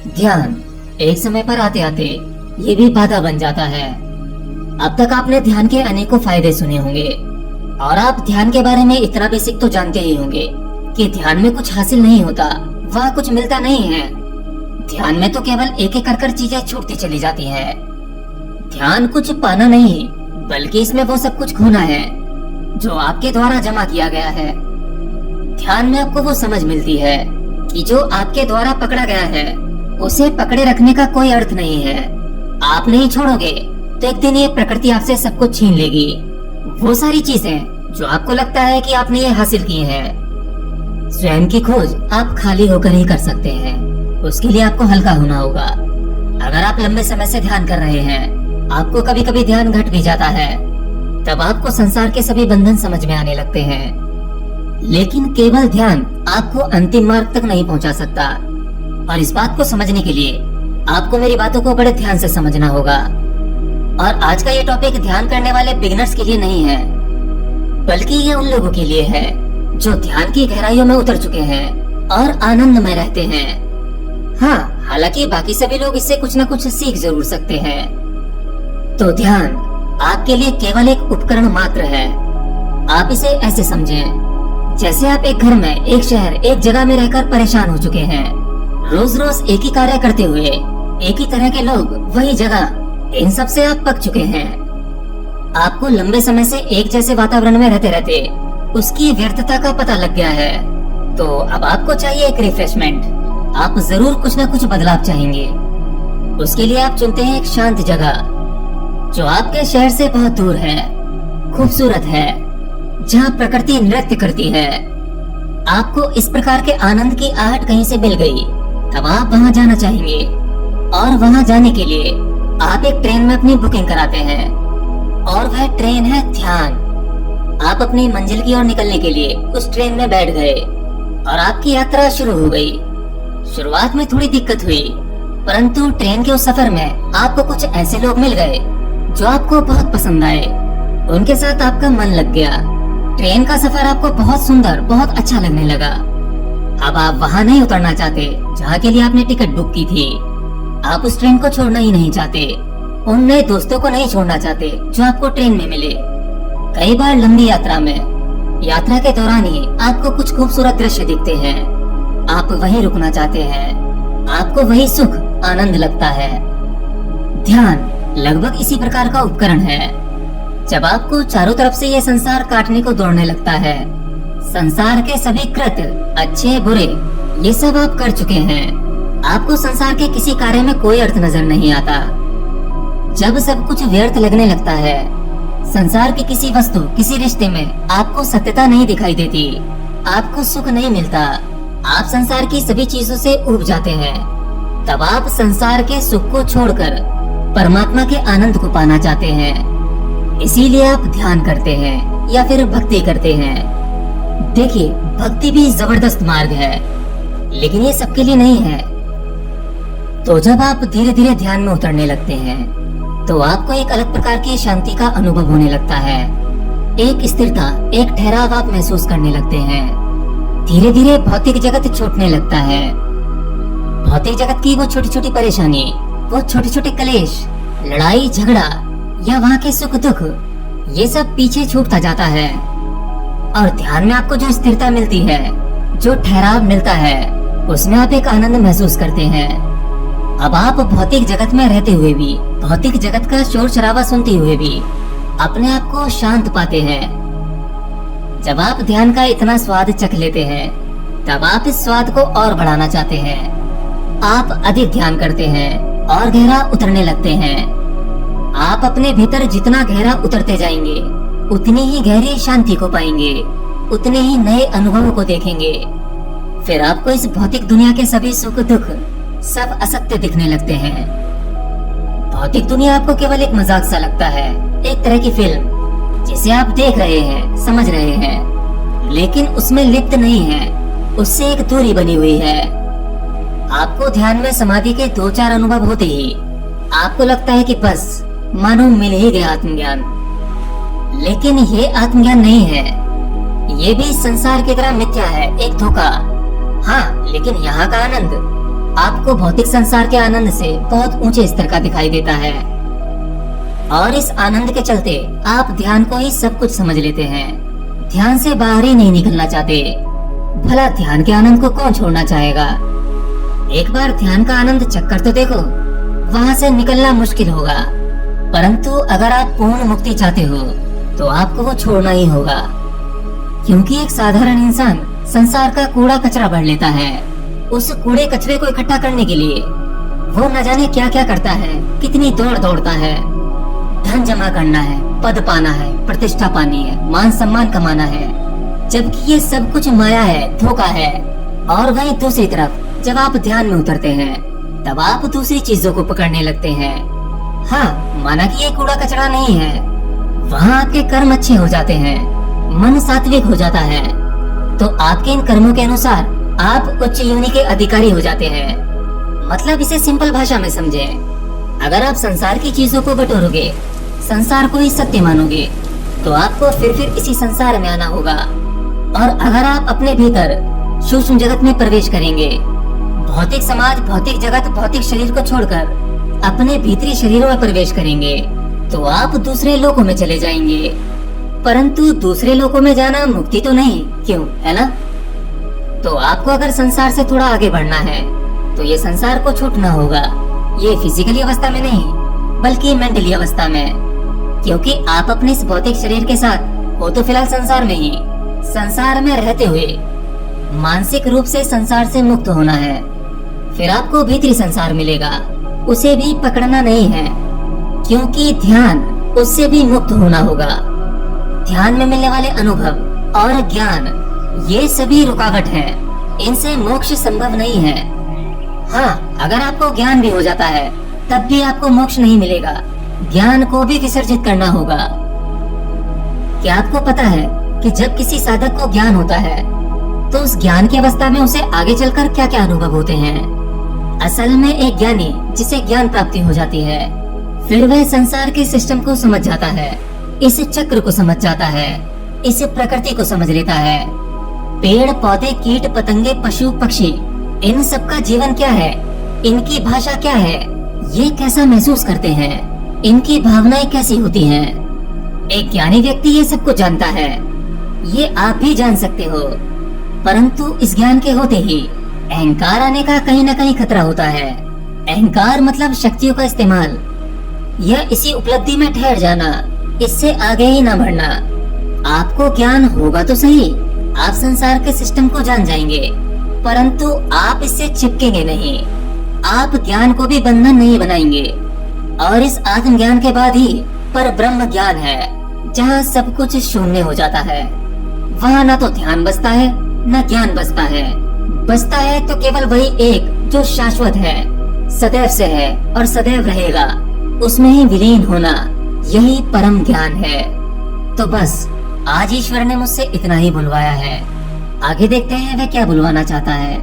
ध्यान एक समय पर आते आते ये भी बाधा बन जाता है। अब तक आपने ध्यान के अनेकों फायदे सुने होंगे और आप ध्यान के बारे में इतना बेसिक तो जानते ही होंगे कि ध्यान में कुछ हासिल नहीं होता, वहाँ कुछ मिलता नहीं है। ध्यान में तो केवल एक एक कर चीजें छूटती चली जाती हैं। ध्यान कुछ पाना नहीं, बल्कि इसमें वो सब कुछ खोना है जो आपके द्वारा जमा किया गया है। ध्यान में आपको वो समझ मिलती है कि जो आपके द्वारा पकड़ा गया है उसे पकड़े रखने का कोई अर्थ नहीं है। आप नहीं छोड़ोगे तो एक दिन ये प्रकृति आपसे सब कुछ छीन लेगी। वो सारी चीजें जो आपको लगता है कि आपने ये हासिल की हैं। स्वयं की खोज आप खाली होकर ही कर सकते हैं। उसके लिए आपको हल्का होना होगा। अगर आप लंबे समय से ध्यान कर रहे हैं, आपको कभी कभी ध्यान घट भी जाता है, तब आपको संसार के सभी बंधन समझ में आने लगते हैं। लेकिन केवल ध्यान आपको अंतिम मार्ग तक नहीं पहुंचा सकता, और इस बात को समझने के लिए आपको मेरी बातों को बड़े ध्यान से समझना होगा। और आज का ये टॉपिक ध्यान करने वाले बिगिनर्स के लिए नहीं है, बल्कि ये उन लोगों के लिए है जो ध्यान की गहराइयों में उतर चुके हैं और आनंद में रहते हैं। हाँ, हालांकि बाकी सभी लोग इससे कुछ न कुछ सीख जरूर सकते हैं। तो ध्यान आपके लिए केवल एक उपकरण मात्र है। आप इसे ऐसे समझें जैसे आप एक घर में, एक शहर, एक जगह में रहकर परेशान हो चुके हैं। रोज रोज एक ही कार्य करते हुए एक ही तरह के लोग, वही जगह, इन सब से आप पक चुके हैं। आपको लंबे समय से एक जैसे वातावरण में रहते रहते उसकी व्यर्थता का पता लग गया है। तो अब आपको चाहिए एक रिफ्रेशमेंट। आप जरूर कुछ न कुछ बदलाव चाहेंगे। उसके लिए आप चुनते हैं एक शांत जगह जो आपके शहर से बहुत दूर है, खूबसूरत है, जहाँ प्रकृति नृत्य करती है। आपको इस प्रकार के आनंद की आहट कहीं से मिल गई, तब आप वहाँ जाना चाहेंगे। और वहाँ जाने के लिए आप एक ट्रेन में अपनी बुकिंग कराते हैं, और वह ट्रेन है ध्यान। आप अपनी मंजिल की ओर निकलने के लिए उस ट्रेन में बैठ गए और आपकी यात्रा शुरू हो गई। शुरुआत में थोड़ी दिक्कत हुई, परंतु ट्रेन के उस सफर में आपको कुछ ऐसे लोग मिल गए जो आपको बहुत पसंद आए। उनके साथ आपका मन लग गया। ट्रेन का सफर आपको बहुत सुंदर, बहुत अच्छा लगने लगा। अब आप वहाँ नहीं उतरना चाहते जहाँ के लिए आपने टिकट बुक की थी। आप उस ट्रेन को छोड़ना ही नहीं चाहते। उन नए दोस्तों को नहीं छोड़ना चाहते जो आपको ट्रेन में मिले। कई बार लंबी यात्रा में, यात्रा के दौरान ही आपको कुछ खूबसूरत दृश्य दिखते हैं। आप वहीं रुकना चाहते हैं। आपको वही सुख, आनंद लगता है। ध्यान लगभग इसी प्रकार का उपकरण है। जब आपको चारों तरफ से ये संसार काटने को दौड़ने लगता है, संसार के सभी कृत्य, अच्छे बुरे, ये सब आप कर चुके हैं। आपको संसार के किसी कार्य में कोई अर्थ नजर नहीं आता। जब सब कुछ व्यर्थ लगने लगता है, संसार की किसी वस्तु, किसी रिश्ते में आपको सत्यता नहीं दिखाई देती, आपको सुख नहीं मिलता, आप संसार की सभी चीजों से ऊब जाते हैं, तब आप संसार के सुख को छोड़कर परमात्मा के आनंद को पाना चाहते हैं। इसीलिए आप ध्यान करते हैं या फिर भक्ति करते हैं। देखिए, भक्ति भी जबरदस्त मार्ग है, लेकिन ये सबके लिए नहीं है। तो जब आप धीरे धीरे ध्यान में उतरने लगते हैं, तो आपको एक अलग प्रकार की शांति का अनुभव होने लगता है। एक स्थिरता, एक ठहराव आप महसूस करने लगते हैं। धीरे धीरे भौतिक जगत छूटने लगता है। भौतिक जगत की वो छोटी छोटी परेशानी, वो छोटे छोटे कलेश, लड़ाई झगड़ा या वहाँ के सुख दुख, ये सब पीछे छूटता जाता है। और ध्यान में आपको जो स्थिरता मिलती है, जो ठहराव मिलता है, उसमें आप एक आनंद महसूस करते हैं। अब आप भौतिक जगत में रहते हुए भी, भौतिक जगत का शोर शराबा सुनते हुए भी अपने आप को शांत पाते हैं। जब आप ध्यान का इतना स्वाद चख लेते हैं, तब आप इस स्वाद को और बढ़ाना चाहते हैं। आप अधिक ध्यान करते हैं और गहरा उतरने लगते हैं। आप अपने भीतर जितना गहरा उतरते जाएंगे, उतनी ही गहरी शांति को पाएंगे, उतने ही नए अनुभवों को देखेंगे। फिर आपको इस भौतिक दुनिया के सभी सुख दुख सब असत्य दिखने लगते हैं। भौतिक दुनिया आपको केवल एक मजाक सा लगता है, एक तरह की फिल्म जिसे आप देख रहे हैं, समझ रहे हैं, लेकिन उसमें लिप्त नहीं है, उससे एक दूरी बनी हुई है। आपको ध्यान में समाधि के 2-4 अनुभव होते ही आपको लगता है कि बस मानो मिल ही गया आत्मज्ञान। लेकिन ये आत्मज्ञान नहीं है, ये भी संसार की तरह मिथ्या है, एक धोखा। हाँ, लेकिन यहाँ का आनंद आपको भौतिक संसार के आनंद से बहुत ऊंचे स्तर का दिखाई देता है और इस आनंद के चलते आप ध्यान को ही सब कुछ समझ लेते हैं। ध्यान से बाहर ही नहीं निकलना चाहते। भला ध्यान के आनंद को कौन छोड़ना चाहेगा? एक बार ध्यान का आनंद चक्कर तो देखो, वहाँ से निकलना मुश्किल होगा। परंतु अगर आप पूर्ण मुक्ति चाहते हो तो आपको वो छोड़ना ही होगा, क्योंकि एक साधारण इंसान संसार का कूड़ा कचरा भर लेता है। उस कूड़े कचरे को इकट्ठा करने के लिए वो न जाने क्या क्या करता है, कितनी दौड़ दौड़ता है। धन जमा करना है, पद पाना है, प्रतिष्ठा पानी है, मान सम्मान कमाना है, जबकि ये सब कुछ माया है, धोखा है। और वहीं दूसरी तरफ जब आप ध्यान में उतरते हैं तब आप दूसरी चीजों को पकड़ने लगते हैं। हाँ, माना कि ये कूड़ा कचरा नहीं है, वहाँ आपके कर्म अच्छे हो जाते हैं, मन सात्विक हो जाता है, तो आपके इन कर्मों के अनुसार आप उच्च योनि के अधिकारी हो जाते हैं। मतलब इसे सिंपल भाषा में समझे, अगर आप संसार की चीजों को बटोरोगे, संसार को ही सत्य मानोगे, तो आपको फिर इसी संसार में आना होगा। और अगर आप अपने भीतर सूक्ष्म जगत में प्रवेश करेंगे, भौतिक समाज, भौतिक जगत, भौतिक शरीर को छोड़कर अपने भीतरी शरीरों में प्रवेश करेंगे, तो आप दूसरे लोकों में चले जाएंगे। परंतु दूसरे लोकों में जाना मुक्ति तो नहीं, क्यों, है ना? तो आपको अगर संसार से थोड़ा आगे बढ़ना है तो ये संसार को छूटना होगा। ये फिजिकली अवस्था में नहीं, बल्कि मेंटली अवस्था में, क्योंकि आप अपने इस भौतिक शरीर के साथ हो तो फिलहाल संसार में ही, संसार में रहते हुए मानसिक रूप से संसार से मुक्त होना है। फिर आपको भीतरी संसार मिलेगा, उसे भी पकड़ना नहीं है, क्योंकि ध्यान उससे भी मुक्त होना होगा। ध्यान में मिलने वाले अनुभव और ज्ञान, ये सभी रुकावट हैं, इनसे मोक्ष संभव नहीं है। हाँ, अगर आपको ज्ञान भी हो जाता है तब भी आपको मोक्ष नहीं मिलेगा, ज्ञान को भी विसर्जित करना होगा। क्या आपको पता है कि जब किसी साधक को ज्ञान होता है तो उस ज्ञान की अवस्था में उसे आगे चलकर क्या क्या अनुभव होते हैं? असल में एक ज्ञानी जिसे ज्ञान प्राप्ति हो जाती है, फिर वह संसार के सिस्टम को समझ जाता है, इस चक्र को समझ जाता है, इस प्रकृति को समझ लेता है। पेड़ पौधे, कीट पतंगे, पशु पक्षी, इन सब का जीवन क्या है, इनकी भाषा क्या है, ये कैसा महसूस करते हैं, इनकी भावनाएं कैसी होती हैं। एक ज्ञानी व्यक्ति ये सब कुछ जानता है, ये आप भी जान सकते हो। परंतु इस ज्ञान के होते ही अहंकार आने का कहीं न कहीं खतरा होता है। अहंकार मतलब शक्तियों का इस्तेमाल, यह इसी उपलब्धि में ठहर जाना, इससे आगे ही न बढ़ना। आपको ज्ञान होगा तो सही, आप संसार के सिस्टम को जान जाएंगे, परंतु आप इससे चिपकेंगे नहीं, आप ज्ञान को भी बंधन नहीं बनाएंगे। और इस आत्म ज्ञान के बाद ही पर ब्रह्म ज्ञान है, जहाँ सब कुछ शून्य हो जाता है। वहाँ न तो ध्यान बसता है, न ज्ञान बसता है। बसता है तो केवल वही एक जो शाश्वत है, सदैव से है और सदैव रहेगा, उसमें ही विलीन होना, यही परम ज्ञान है। तो बस आज ईश्वर ने मुझसे इतना ही बुलवाया है, आगे देखते हैं वह क्या बुलवाना चाहता है।